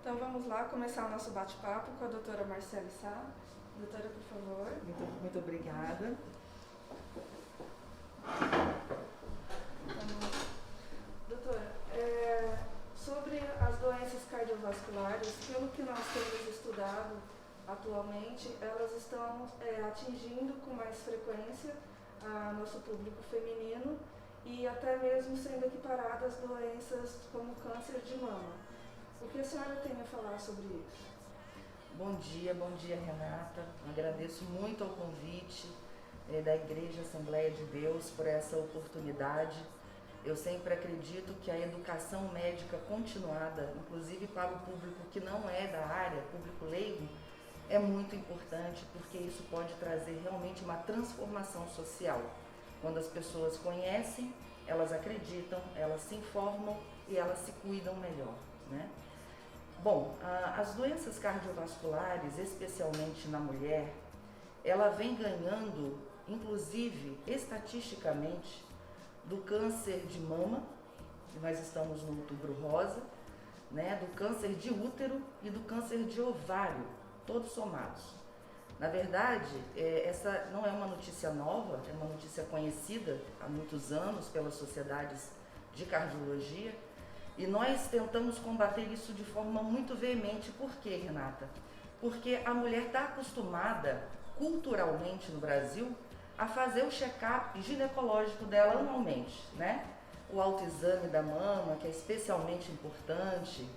Então vamos lá começar o nosso bate-papo com a doutora Marcele Sá. Doutora, por favor. Muito obrigada. Doutora, sobre as doenças cardiovasculares, pelo que nós temos estudado atualmente, elas estão atingindo com mais frequência nosso público feminino e até mesmo sendo equiparadas doenças como câncer de mama. O que a senhora tem a falar sobre isso? Bom dia Renata. Agradeço muito ao convite da Igreja Assembleia de Deus por essa oportunidade. Eu sempre acredito que a educação médica continuada, inclusive para o público que não é da área, público leigo, é muito importante porque isso pode trazer realmente uma transformação social. Quando as pessoas conhecem, elas acreditam, elas se informam e elas se cuidam melhor, né? Bom, as doenças cardiovasculares, especialmente na mulher, ela vem ganhando, inclusive estatisticamente, do câncer de mama, que nós estamos no Outubro Rosa, né, do câncer de útero e do câncer de ovário, todos somados. Na verdade, essa não é uma notícia nova, é uma notícia conhecida há muitos anos pelas sociedades de cardiologia, e nós tentamos combater isso de forma muito veemente. Por quê, Renata? Porque a mulher está acostumada, culturalmente no Brasil, a fazer o check-up ginecológico dela anualmente, né? O autoexame da mama, que é especialmente importante,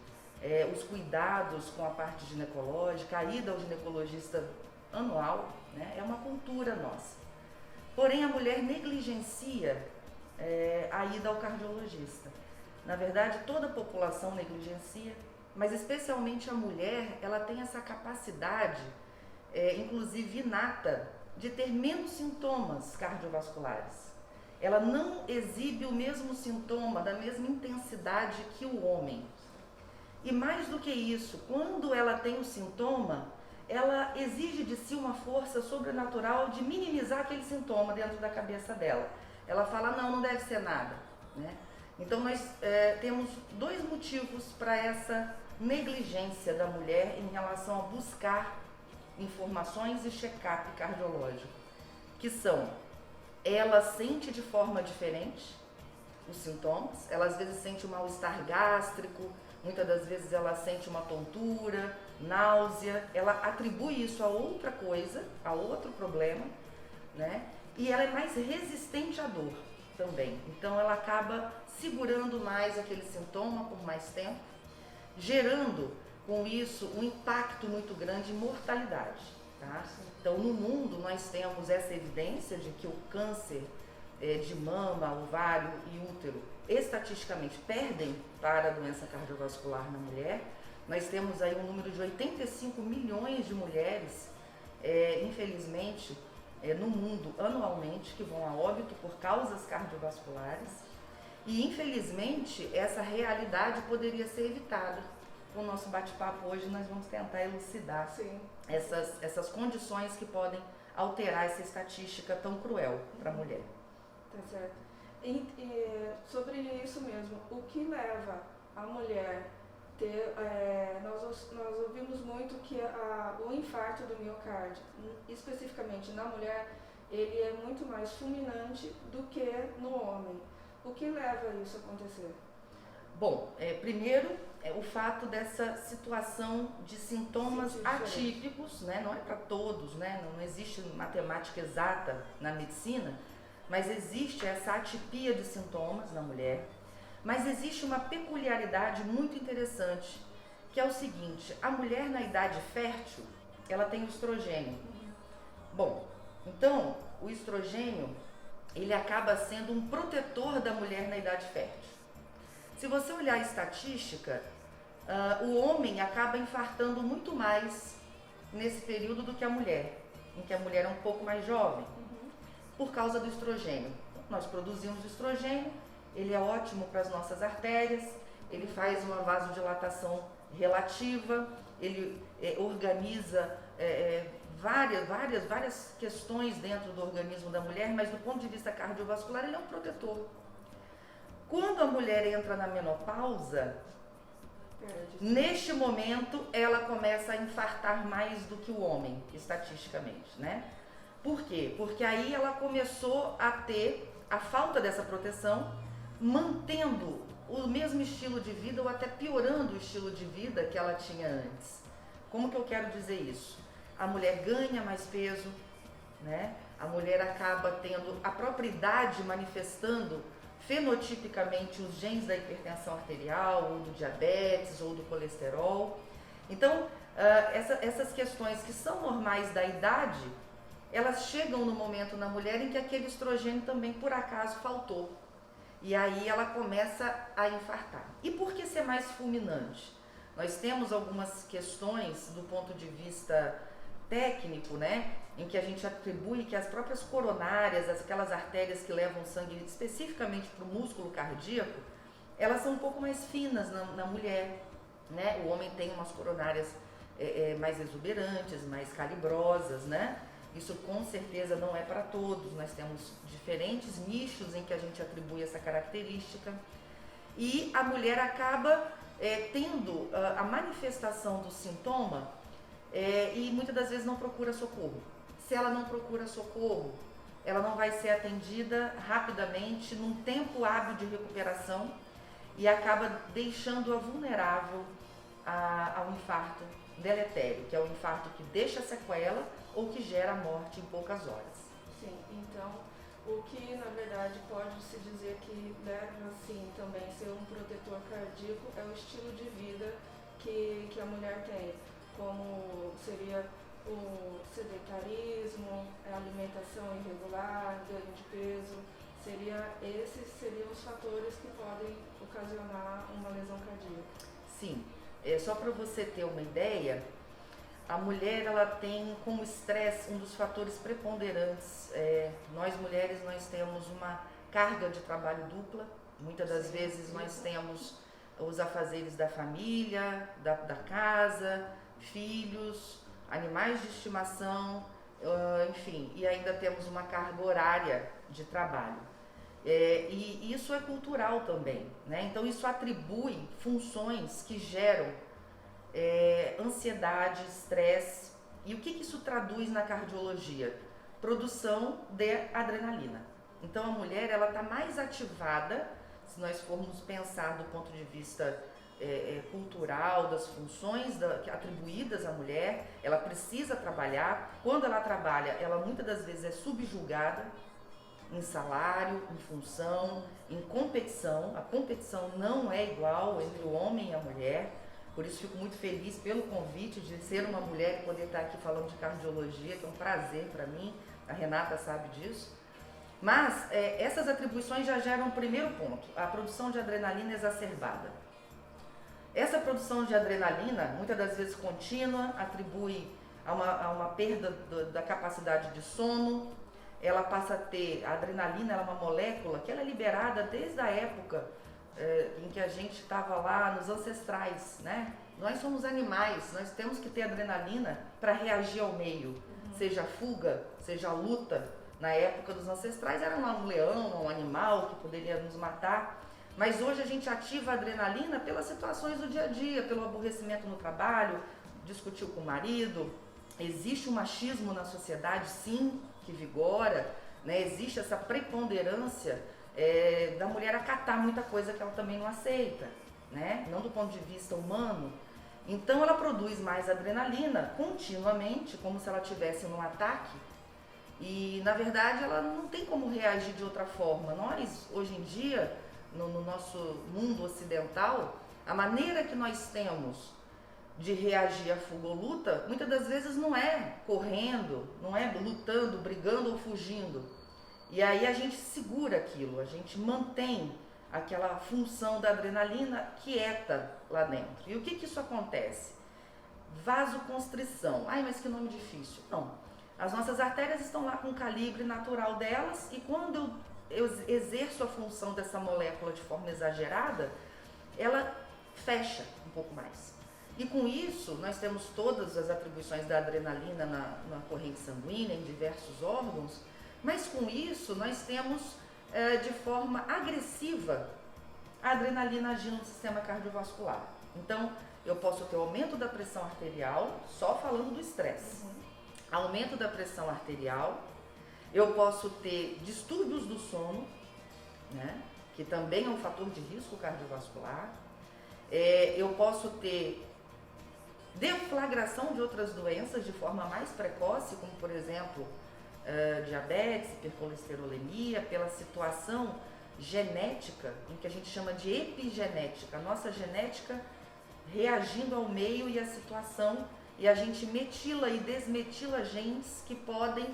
os cuidados com a parte ginecológica, a ida ao ginecologista anual, né? É uma cultura nossa. Porém, a mulher negligencia a ida ao cardiologista. Na verdade, toda a população negligencia, mas especialmente a mulher, ela tem essa capacidade, inclusive inata, de ter menos sintomas cardiovasculares. Ela não exibe o mesmo sintoma, da mesma intensidade que o homem. E mais do que isso, quando ela tem o sintoma, ela exige de si uma força sobrenatural de minimizar aquele sintoma dentro da cabeça dela. Ela fala, não deve ser nada, né? Então nós temos dois motivos para essa negligência da mulher em relação a buscar informações e check-up cardiológico, que são, ela sente de forma diferente os sintomas, ela às vezes sente um mal-estar gástrico, muitas das vezes ela sente uma tontura, náusea, ela atribui isso a outra coisa, a outro problema, né? E ela é mais resistente à dor também, então ela acaba segurando mais aquele sintoma por mais tempo, gerando com isso um impacto muito grande em mortalidade, tá? Então no mundo nós temos essa evidência de que o câncer de mama, ovário e útero estatisticamente perdem para a doença cardiovascular na mulher. Nós temos aí um número de 85 milhões de mulheres, infelizmente, no mundo anualmente, que vão a óbito por causas cardiovasculares. E infelizmente essa realidade poderia ser evitada. Com o nosso bate-papo hoje nós vamos tentar elucidar essas condições que podem alterar essa estatística tão cruel para a mulher. Tá certo. E sobre isso mesmo, o que leva a mulher ter, nós ouvimos muito que o infarto do miocárdio, especificamente na mulher, ele é muito mais fulminante do que no homem. O que leva isso a acontecer? Bom, primeiro o fato dessa situação de sintomas atípicos, né? Não é para todos, né? Não existe matemática exata na medicina, mas existe essa atipia de sintomas na mulher. Mas existe uma peculiaridade muito interessante, que é o seguinte, a mulher na idade fértil, ela tem o estrogênio. Bom, então o estrogênio, ele acaba sendo um protetor da mulher na idade fértil. Se você olhar a estatística, o homem acaba infartando muito mais nesse período do que a mulher, em que a mulher é um pouco mais jovem, por causa do estrogênio. Nós produzimos estrogênio, ele é ótimo para as nossas artérias, ele faz uma vasodilatação relativa, ele organiza várias questões dentro do organismo da mulher, mas do ponto de vista cardiovascular ele é um protetor. Quando a mulher entra na menopausa, Neste momento, ela começa a infartar mais do que o homem, estatisticamente, né? Por quê? Porque aí ela começou a ter a falta dessa proteção, mantendo o mesmo estilo de vida ou até piorando o estilo de vida que ela tinha antes. Como que eu quero dizer isso? A mulher ganha mais peso, né? A mulher acaba tendo a própria idade manifestando fenotipicamente os genes da hipertensão arterial, ou do diabetes, ou do colesterol. Então, essas questões que são normais da idade, elas chegam no momento na mulher em que aquele estrogênio também, por acaso, faltou. E aí ela começa a infartar. E por que ser mais fulminante? Nós temos algumas questões do ponto de vista técnico, né, em que a gente atribui que as próprias coronárias, aquelas artérias que levam sangue especificamente para o músculo cardíaco, elas são um pouco mais finas na mulher, né? O homem tem umas coronárias mais exuberantes, mais calibrosas, né? Isso com certeza não é para todos, nós temos diferentes nichos em que a gente atribui essa característica. E a mulher acaba tendo a manifestação do sintoma e muitas das vezes não procura socorro. Se ela não procura socorro, ela não vai ser atendida rapidamente, num tempo hábil de recuperação, e acaba deixando-a vulnerável ao infarto deletério, que é o infarto que deixa sequela ou que gera a morte em poucas horas. Sim, então o que na verdade pode se dizer que deve assim também ser um protetor cardíaco é o estilo de vida que a mulher tem, como seria o sedentarismo, a alimentação irregular, ganho de peso, esses seriam os fatores que podem ocasionar uma lesão cardíaca. Sim, só para você ter uma ideia, a mulher ela tem como estresse um dos fatores preponderantes. Nós mulheres nós temos uma carga de trabalho dupla, muitas das vezes nós temos os afazeres da família, da casa, filhos, animais de estimação, enfim, e ainda temos uma carga horária de trabalho. E isso é cultural também, né? Então isso atribui funções que geram ansiedade, estresse. E o que isso traduz na cardiologia? Produção de adrenalina. Então a mulher ela está mais ativada, se nós formos pensar do ponto de vista cultural, das funções atribuídas à mulher, ela precisa trabalhar. Quando ela trabalha, ela muitas das vezes é subjugada em salário, em função, em competição. A competição não é igual entre o homem e a mulher. Por isso fico muito feliz pelo convite de ser uma mulher e poder estar aqui falando de cardiologia, que é um prazer para mim. A Renata sabe disso. Mas essas atribuições já geram um primeiro ponto, a produção de adrenalina exacerbada. Essa produção de adrenalina, muitas das vezes contínua, atribui a uma perda da capacidade de sono. Ela passa a ter, a adrenalina ela é uma molécula que ela é liberada desde a época em que a gente estava lá nos ancestrais, né? Nós somos animais, nós temos que ter adrenalina para reagir ao meio, seja a fuga, seja a luta. Na época dos ancestrais era um leão, um animal que poderia nos matar. Mas hoje a gente ativa a adrenalina pelas situações do dia a dia, pelo aborrecimento no trabalho, discutiu com o marido. Existe um machismo na sociedade, sim, que vigora, né? Existe essa preponderância da mulher acatar muita coisa que ela também não aceita, né? Não do ponto de vista humano. Então ela produz mais adrenalina continuamente, como se ela estivesse num ataque. E na verdade ela não tem como reagir de outra forma. Nós, hoje em dia, no nosso mundo ocidental, a maneira que nós temos de reagir à fuga ou luta, muitas das vezes não é correndo, não é lutando, brigando ou fugindo. E aí a gente segura aquilo, a gente mantém aquela função da adrenalina quieta lá dentro. E o que isso acontece? Vasoconstrição. Ai, mas que nome difícil. Não. As nossas artérias estão lá com o calibre natural delas, e quando eu exerço a função dessa molécula de forma exagerada, ela fecha um pouco mais. E com isso, nós temos todas as atribuições da adrenalina na corrente sanguínea, em diversos órgãos, mas com isso nós temos de forma agressiva a adrenalina agindo no sistema cardiovascular. Então, eu posso ter aumento da pressão arterial, só falando do estresse. Aumento da pressão arterial, eu posso ter distúrbios do sono, né? Que também é um fator de risco cardiovascular. Eu posso ter deflagração de outras doenças de forma mais precoce, como por exemplo, diabetes, hipercolesterolemia, pela situação genética, em que a gente chama de epigenética, a nossa genética reagindo ao meio e à situação, e a gente metila e desmetila genes que podem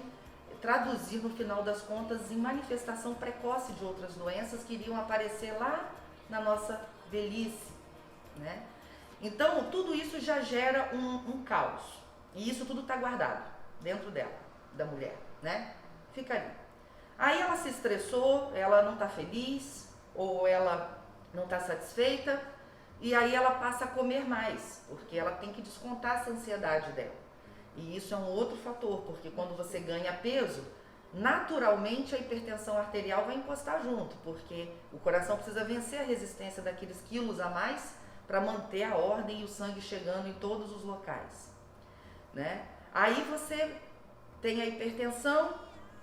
traduzir no final das contas em manifestação precoce de outras doenças que iriam aparecer lá na nossa velhice, né? Então, tudo isso já gera um caos, e isso tudo está guardado dentro dela, da mulher, né? Fica ali. Aí ela se estressou, ela não está feliz, ou ela não está satisfeita, e aí ela passa a comer mais, porque ela tem que descontar essa ansiedade dela. E isso é um outro fator, porque quando você ganha peso, naturalmente a hipertensão arterial vai encostar junto, porque o coração precisa vencer a resistência daqueles quilos a mais para manter a ordem e o sangue chegando em todos os locais, né? Aí você tem a hipertensão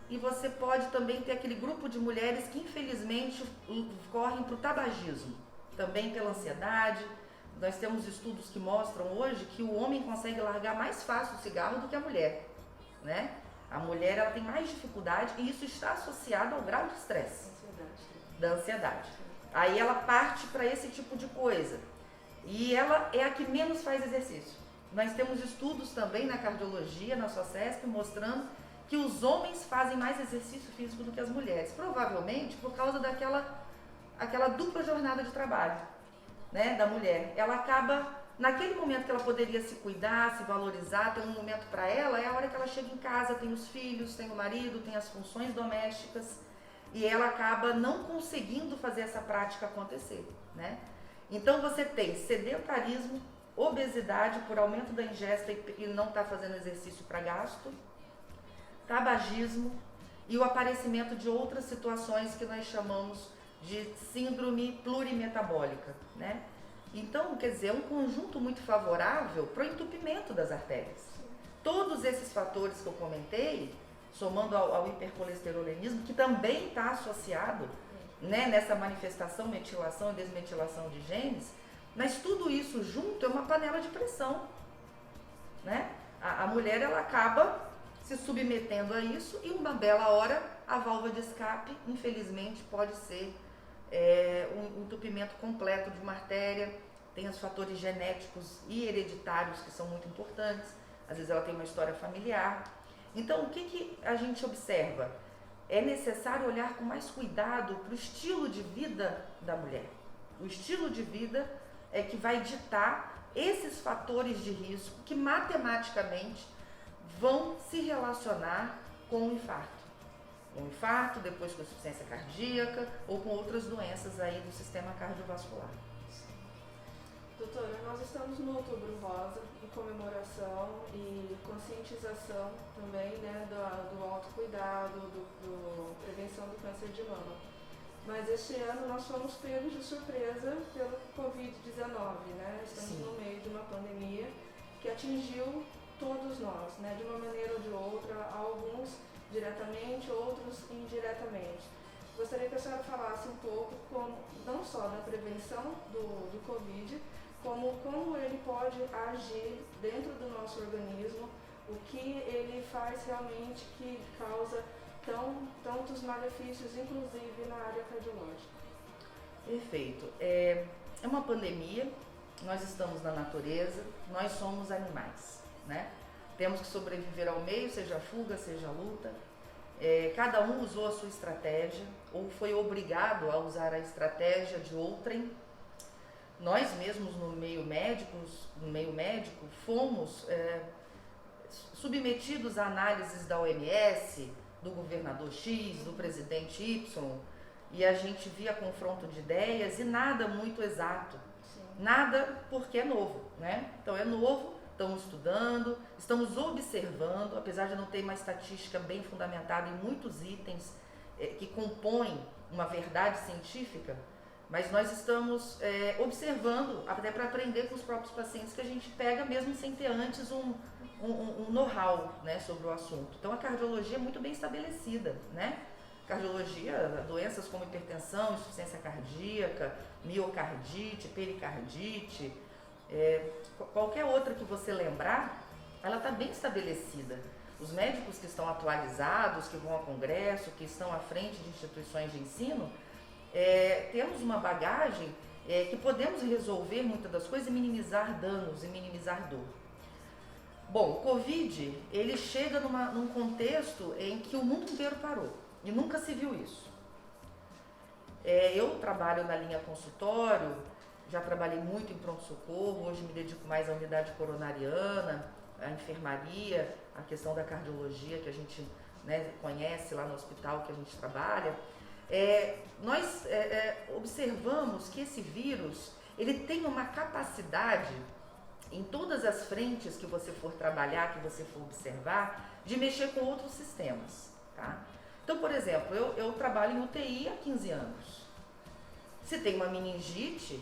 e você pode também ter aquele grupo de mulheres que infelizmente correm para o tabagismo, também pela ansiedade. Nós temos estudos que mostram hoje que o homem consegue largar mais fácil o cigarro do que a mulher, né? A mulher ela tem mais dificuldade e isso está associado ao grau de estresse, da ansiedade. Aí ela parte para esse tipo de coisa e ela é a que menos faz exercício. Nós temos estudos também na cardiologia, na SOCESP, mostrando que os homens fazem mais exercício físico do que as mulheres, provavelmente por causa aquela dupla jornada de trabalho, né, da mulher. Ela acaba, naquele momento que ela poderia se cuidar, se valorizar, ter um momento para ela, é a hora que ela chega em casa, tem os filhos, tem o marido, tem as funções domésticas, e ela acaba não conseguindo fazer essa prática acontecer, né? Então você tem sedentarismo, obesidade por aumento da ingesta e não está fazendo exercício para gasto, tabagismo e o aparecimento de outras situações que nós chamamos de síndrome plurimetabólica, né? Então, quer dizer, é um conjunto muito favorável para o entupimento das artérias. Todos esses fatores que eu comentei, somando ao hipercolesterolemismo, que também está associado, né, nessa manifestação, metilação e desmetilação de genes, mas tudo isso junto é uma panela de pressão, né? A mulher ela acaba se submetendo a isso e uma bela hora a válvula de escape, infelizmente, pode ser um entupimento completo de uma artéria. Tem os fatores genéticos e hereditários que são muito importantes. Às vezes ela tem uma história familiar. Então, o que a gente observa? É necessário olhar com mais cuidado para o estilo de vida da mulher. O estilo de vida é que vai ditar esses fatores de risco que matematicamente vão se relacionar com o infarto. Um infarto, depois com insuficiência cardíaca ou com outras doenças aí do sistema cardiovascular. Doutora, nós estamos no Outubro Rosa, em comemoração e conscientização também, né, do autocuidado, do prevenção do câncer de mama. Mas este ano nós fomos pegos de surpresa pelo Covid-19, né? Estamos Sim. no meio de uma pandemia que atingiu todos nós, né, de uma maneira ou de outra, alguns diretamente, outros indiretamente. Gostaria que a senhora falasse um pouco não só da prevenção do Covid, como ele pode agir dentro do nosso organismo, o que ele faz realmente que causa tantos malefícios, inclusive na área cardiológica. Perfeito. É uma pandemia, nós estamos na natureza, nós somos animais, né? Temos que sobreviver ao meio, seja fuga, seja luta. Cada um usou a sua estratégia ou foi obrigado a usar a estratégia de outrem. Nós mesmos no meio médico fomos submetidos a análises da OMS, do governador X, do presidente Y, e a gente via confronto de ideias e nada muito exato. Sim. Nada porque é novo, né? Então é novo, estamos estudando, estamos observando, apesar de não ter uma estatística bem fundamentada em muitos itens que compõem uma verdade científica, mas nós estamos observando, até para aprender com os próprios pacientes, que a gente pega mesmo sem ter antes um know-how, né, sobre o assunto. Então a cardiologia é muito bem estabelecida, né? Cardiologia, doenças como hipertensão, insuficiência cardíaca, miocardite, pericardite, qualquer outra que você lembrar, ela está bem estabelecida. Os médicos que estão atualizados, que vão a congresso, que estão à frente de instituições de ensino, temos uma bagagem que podemos resolver muitas das coisas e minimizar danos e minimizar dor. Bom, o Covid, ele chega num contexto em que o mundo inteiro parou e nunca se viu isso. Eu trabalho na linha consultório, já trabalhei muito em pronto-socorro, hoje me dedico mais à unidade coronariana, à enfermaria, à questão da cardiologia que a gente, né, conhece lá no hospital que a gente trabalha. Nós observamos que esse vírus, ele tem uma capacidade, em todas as frentes que você for trabalhar, que você for observar, de mexer com outros sistemas, tá? Então, por exemplo, eu trabalho em UTI há 15 anos. Se tem uma meningite,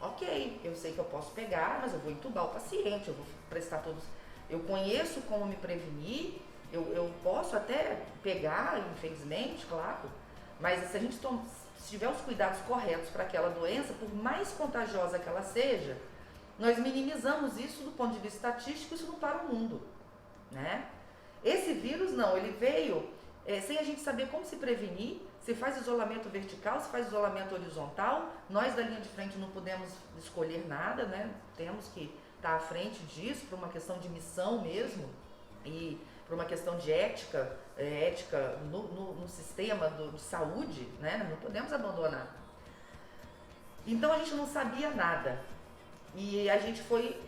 ok, eu sei que eu posso pegar, mas eu vou entubar o paciente, eu vou prestar todos... Eu conheço como me prevenir, eu posso até pegar, infelizmente, claro, mas se a gente se tiver os cuidados corretos para aquela doença, por mais contagiosa que ela seja, nós minimizamos isso do ponto de vista estatístico, isso não para o mundo, né? Esse vírus não, ele veio sem a gente saber como se prevenir, se faz isolamento vertical, se faz isolamento horizontal. Nós da linha de frente não podemos escolher nada, né? Temos que estar à frente disso, por uma questão de missão mesmo, e por uma questão de ética, no sistema de saúde, né? Não podemos abandonar. Então a gente não sabia nada. E a gente foi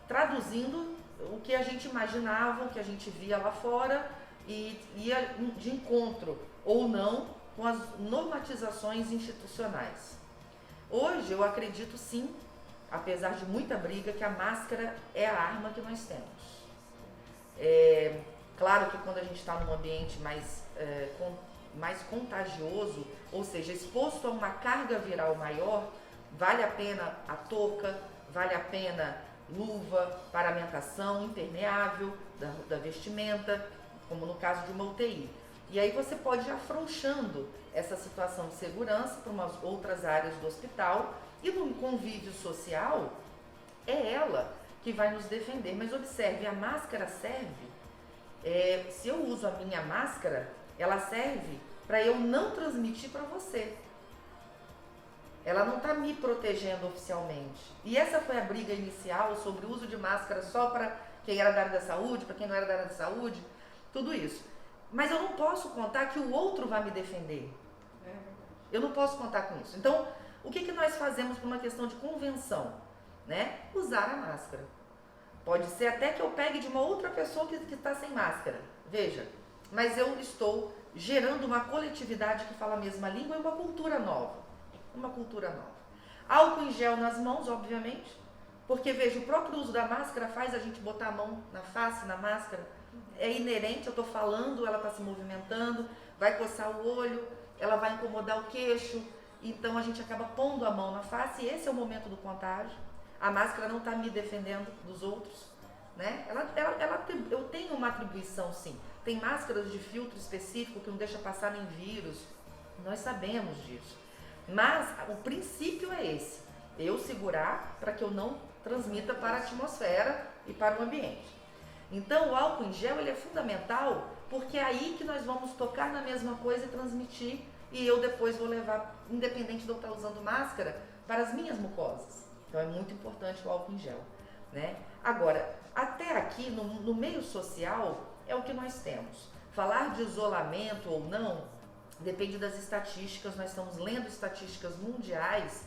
traduzindo o que a gente imaginava, o que a gente via lá fora e ia de encontro ou não com as normatizações institucionais. Hoje eu acredito sim, apesar de muita briga, que a máscara é a arma que nós temos. Claro que quando a gente está num ambiente mais contagioso, ou seja, exposto a uma carga viral maior, vale a pena a touca, vale a pena luva, paramentação impermeável da vestimenta, como no caso de uma UTI. E aí você pode ir afrouxando essa situação de segurança para umas outras áreas do hospital, e no convívio social é ela que vai nos defender. Mas observe, a máscara serve, se eu uso a minha máscara, ela serve para eu não transmitir para você. Ela não está me protegendo oficialmente. E essa foi a briga inicial sobre o uso de máscara só para quem era da área da saúde, para quem não era da área da saúde, tudo isso. Mas eu não posso contar que o outro vai me defender. Eu não posso contar com isso. Então, o que nós fazemos por uma questão de convenção? Né? Usar a máscara. Pode ser até que eu pegue de uma outra pessoa que está sem máscara. Veja, mas eu estou gerando uma coletividade que fala a mesma língua e uma cultura nova. Uma cultura nova. Álcool em gel nas mãos, obviamente, porque veja, o próprio uso da máscara faz a gente botar a mão na face, na máscara. É inerente, eu estou falando, ela está se movimentando, vai coçar o olho, ela vai incomodar o queixo, então a gente acaba pondo a mão na face e esse é o momento do contágio. A máscara não está me defendendo dos outros, né? Eu tenho uma atribuição sim. Tem máscaras de filtro específico que não deixa passar nem vírus, nós sabemos disso. Mas o princípio é esse, eu segurar para que eu não transmita para a atmosfera e para o ambiente. Então o álcool em gel ele é fundamental porque é aí que nós vamos tocar na mesma coisa e transmitir, e eu depois vou levar, independente de eu estar usando máscara, para as minhas mucosas. Então é muito importante o álcool em gel, né? Agora, até aqui no meio social é o que nós temos. Falar de isolamento ou não depende das estatísticas. Nós estamos lendo estatísticas mundiais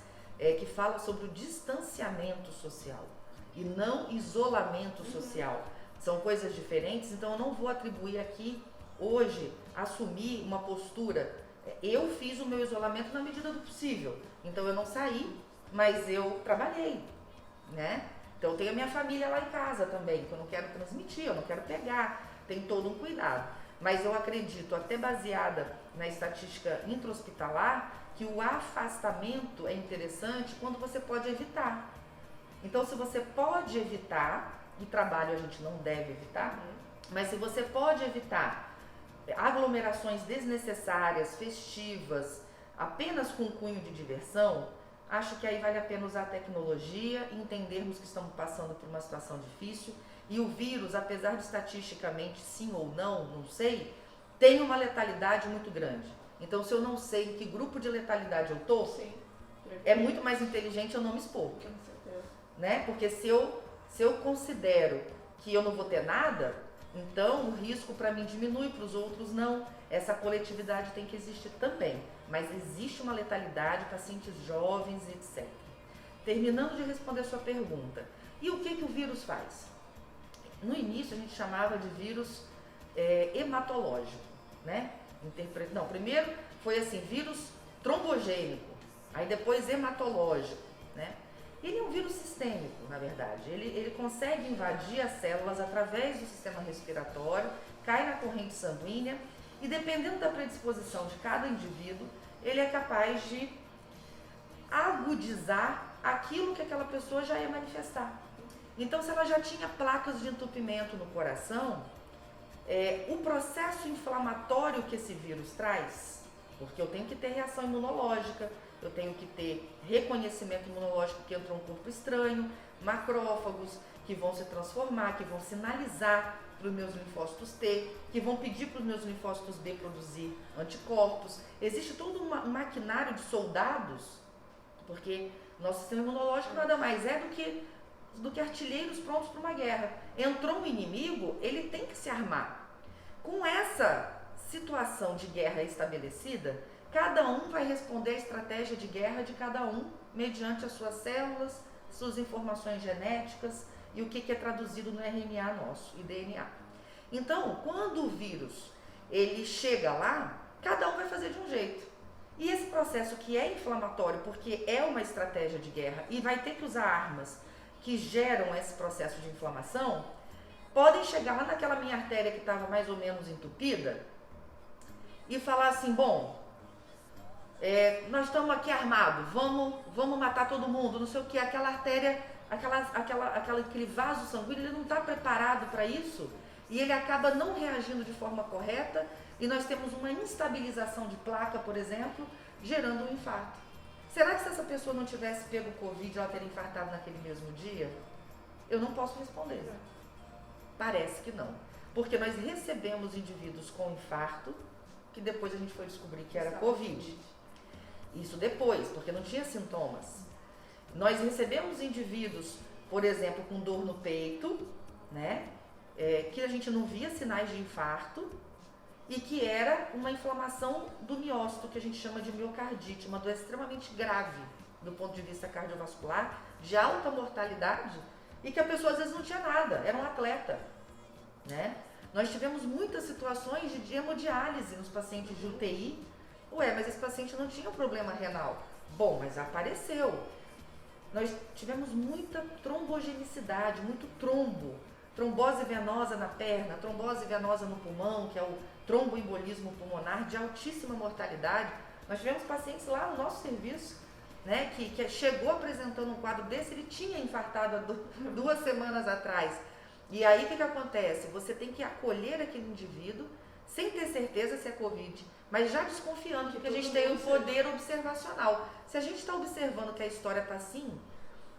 que falam sobre o distanciamento social e não isolamento social. São coisas diferentes, então eu não vou atribuir aqui hoje, assumir uma postura. Eu fiz o meu isolamento na medida do possível, então eu não saí, mas eu trabalhei, né? Então eu tenho a minha família lá em casa também, que eu não quero transmitir, eu não quero pegar, tem todo um cuidado. mas eu acredito, até baseada na estatística intra-hospitalar, que o afastamento é interessante quando você pode evitar. Então, se você pode evitar, e trabalho a gente não deve evitar, mas se você pode evitar aglomerações desnecessárias, festivas, apenas com cunho de diversão, acho que aí vale a pena usar a tecnologia e entendermos que estamos passando por uma situação difícil. E o vírus, apesar de estatisticamente sim ou não sei, tem uma letalidade muito grande. Então, se eu não sei em que grupo de letalidade eu tô, é muito mais inteligente eu não me expor. Com certeza. Né? Porque se eu considero que eu não vou ter nada, então o risco para mim diminui, para os outros não. Essa coletividade tem que existir também. Mas existe uma letalidade, pacientes jovens, etc. Terminando de responder sua pergunta. E o que o vírus faz? No início a gente chamava de vírus hematológico, né? Não, primeiro foi assim, vírus trombogênico, aí depois hematológico, né? Ele é um vírus sistêmico, na verdade. Ele consegue invadir as células através do sistema respiratório, cai na corrente sanguínea e, dependendo da predisposição de cada indivíduo, ele é capaz de agudizar aquilo que aquela pessoa já ia manifestar. Então, se ela já tinha placas de entupimento no coração, o processo inflamatório que esse vírus traz, porque eu tenho que ter reação imunológica, eu tenho que ter reconhecimento imunológico que entra um corpo estranho, macrófagos que vão se transformar, que vão sinalizar para os meus linfócitos T, que vão pedir para os meus linfócitos B produzir anticorpos. Existe todo um maquinário de soldados, porque nosso sistema imunológico nada mais é do que artilheiros prontos para uma guerra. Entrou um inimigo, ele tem que se armar. Com essa situação de guerra estabelecida, cada um vai responder à estratégia de guerra de cada um, mediante as suas células, suas informações genéticas e o que é traduzido no RNA nosso e DNA. Então, quando o vírus ele chega lá, cada um vai fazer de um jeito. E esse processo que é inflamatório, porque é uma estratégia de guerra e vai ter que usar armas que geram esse processo de inflamação, podem chegar lá naquela minha artéria que estava mais ou menos entupida e falar assim, bom, nós estamos aqui armados, vamos matar todo mundo, não sei o que, aquela artéria, aquele vaso sanguíneo, ele não está preparado para isso e ele acaba não reagindo de forma correta e nós temos uma instabilização de placa, por exemplo, gerando um infarto. Será que se essa pessoa não tivesse pego o Covid, ela teria infartado naquele mesmo dia? Eu não posso responder. Parece que não. Porque nós recebemos indivíduos com infarto, que depois a gente foi descobrir que era Covid. Isso depois, porque não tinha sintomas. Nós recebemos indivíduos, por exemplo, com dor no peito, né? Que a gente não via sinais de infarto, e que era uma inflamação do miócito, que a gente chama de miocardite, uma doença extremamente grave do ponto de vista cardiovascular, de alta mortalidade, e que a pessoa às vezes não tinha nada, era um atleta, né? Nós tivemos muitas situações de hemodiálise nos pacientes de UTI. Mas esse paciente não tinha problema renal. Bom, mas apareceu. Nós tivemos muita trombogenicidade, muito trombo. Trombose venosa na perna, trombose venosa no pulmão, que é o tromboembolismo pulmonar de altíssima mortalidade. Nós tivemos pacientes lá no nosso serviço, né, que chegou apresentando um quadro desse, ele tinha infartado há 2 semanas atrás. E aí o que acontece? Você tem que acolher aquele indivíduo sem ter certeza se é Covid, mas já desconfiando, porque a gente tem um poder observacional. Se a gente está observando que a história está assim,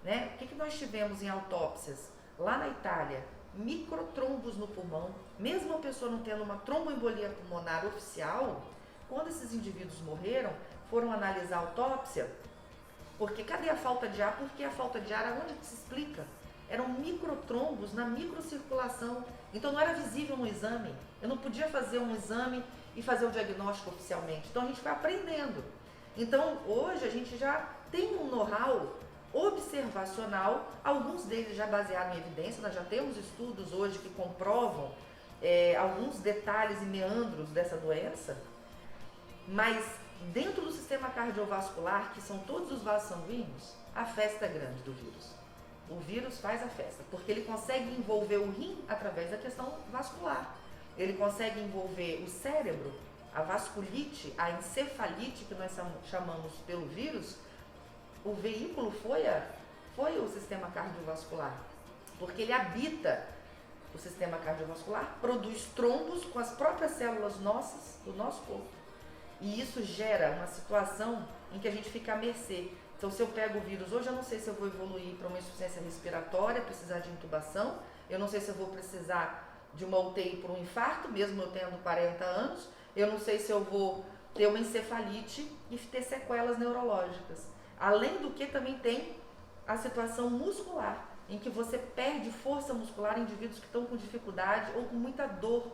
né, o que nós tivemos em autópsias lá na Itália? Microtrombos no pulmão, mesmo a pessoa não tendo uma tromboembolia pulmonar oficial, quando esses indivíduos morreram, foram analisar a autópsia, porque cadê a falta de ar? Porque a falta de ar, aonde se explica? Eram microtrombos na microcirculação, então não era visível no exame, eu não podia fazer um exame e fazer o diagnóstico oficialmente, então a gente foi aprendendo. Então hoje a gente já tem um know-how observacional, alguns deles já baseados em evidência, nós já temos estudos hoje que comprovam alguns detalhes e meandros dessa doença, mas dentro do sistema cardiovascular, que são todos os vasos sanguíneos, a festa é grande do vírus. O vírus faz a festa, porque ele consegue envolver o rim através da questão vascular. ele consegue envolver o cérebro, a vasculite, a encefalite, que nós chamamos pelo vírus. O veículo foi o sistema cardiovascular, porque ele habita o sistema cardiovascular, produz trombos com as próprias células nossas, do nosso corpo. E isso gera uma situação em que a gente fica à mercê. Então, se eu pego o vírus hoje, eu não sei se eu vou evoluir para uma insuficiência respiratória, precisar de intubação, eu não sei se eu vou precisar de uma UTI por um infarto, mesmo eu tendo 40 anos, eu não sei se eu vou ter uma encefalite e ter sequelas neurológicas. Além do que também tem a situação muscular, em que você perde força muscular em indivíduos que estão com dificuldade ou com muita dor.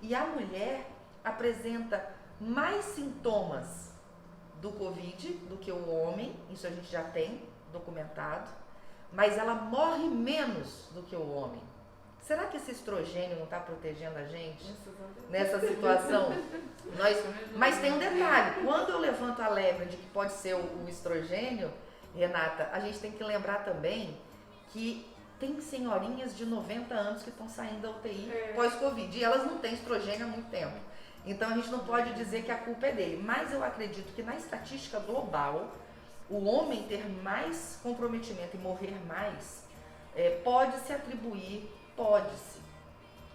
E a mulher apresenta mais sintomas do Covid do que o homem, isso a gente já tem documentado, mas ela morre menos do que o homem. Será que esse estrogênio não está protegendo a gente nessa situação? Mas tem um detalhe, quando eu levanto a lebre de que pode ser o estrogênio, Renata, a gente tem que lembrar também que tem senhorinhas de 90 anos que estão saindo da UTI pós-Covid e elas não têm estrogênio há muito tempo. Então a gente não pode dizer que a culpa é dele, mas eu acredito que na estatística global, o homem ter mais comprometimento e morrer mais, pode-se atribuir,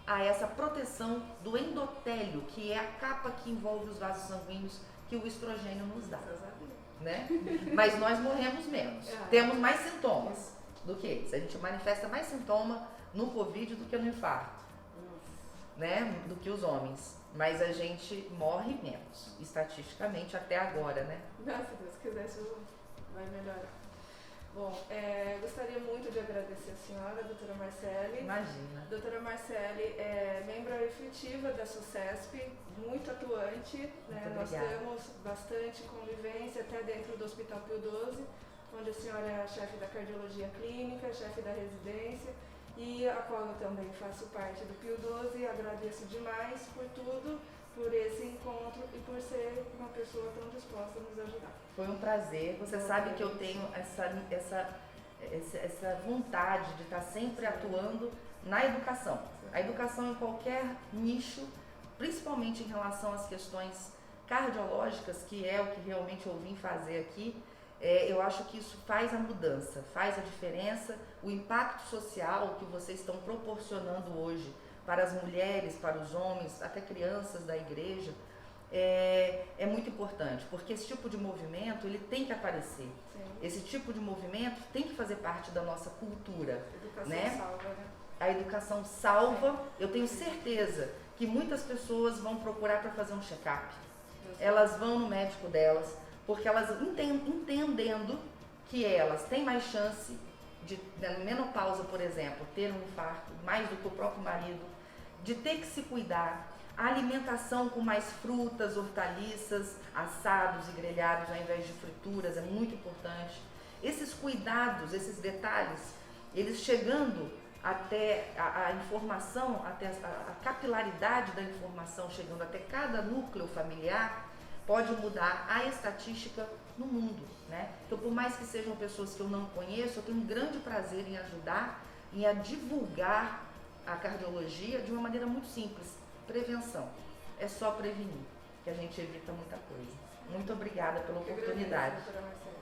a essa proteção do endotélio, que é a capa que envolve os vasos sanguíneos que o estrogênio nos dá. Né? Mas nós morremos menos, temos mais sintomas do que eles. A gente manifesta mais sintoma no Covid do que no infarto, né? Do que os homens. Mas a gente morre menos, estatisticamente, até agora, né? Se Deus quiser, isso vai melhorar. Bom, gostaria muito de agradecer a senhora, doutora Marcele. Imagina. Doutora Marcele é membro efetiva da SUCESP, muito atuante, né? Nós temos bastante convivência até dentro do Hospital Pio XII, onde a senhora é a chefe da cardiologia clínica, chefe da residência, e a qual eu também faço parte do Pio XII. Agradeço demais por tudo, por esse encontro e por ser uma pessoa tão disposta a nos ajudar. Foi um prazer. Você sabe que eu tenho essa vontade de estar sempre atuando na educação. A educação em qualquer nicho, principalmente em relação às questões cardiológicas, que é o que realmente eu vim fazer aqui. Eu acho que isso faz a mudança, faz a diferença. O impacto social que vocês estão proporcionando hoje para as mulheres, para os homens, até crianças da igreja, é muito importante, porque esse tipo de movimento ele tem que aparecer. Sim. Esse tipo de movimento tem que fazer parte da nossa cultura. A educação né? salva, né? A educação salva. Eu tenho certeza que muitas pessoas vão procurar para fazer um check-up. Elas vão no médico delas, porque elas entendendo que elas têm mais chance de, na menopausa, por exemplo, ter um infarto, mais do que o próprio marido, de ter que se cuidar. A alimentação com mais frutas, hortaliças, assados e grelhados ao invés de frituras é muito importante. Esses cuidados, esses detalhes, eles chegando até a informação, até a capilaridade da informação, chegando até cada núcleo familiar, pode mudar a estatística no mundo, né? Então, por mais que sejam pessoas que eu não conheço, eu tenho um grande prazer em ajudar, em divulgar a cardiologia de uma maneira muito simples. Prevenção. É só prevenir, que a gente evita muita coisa. Muito obrigada pela oportunidade. Doutora Marcele.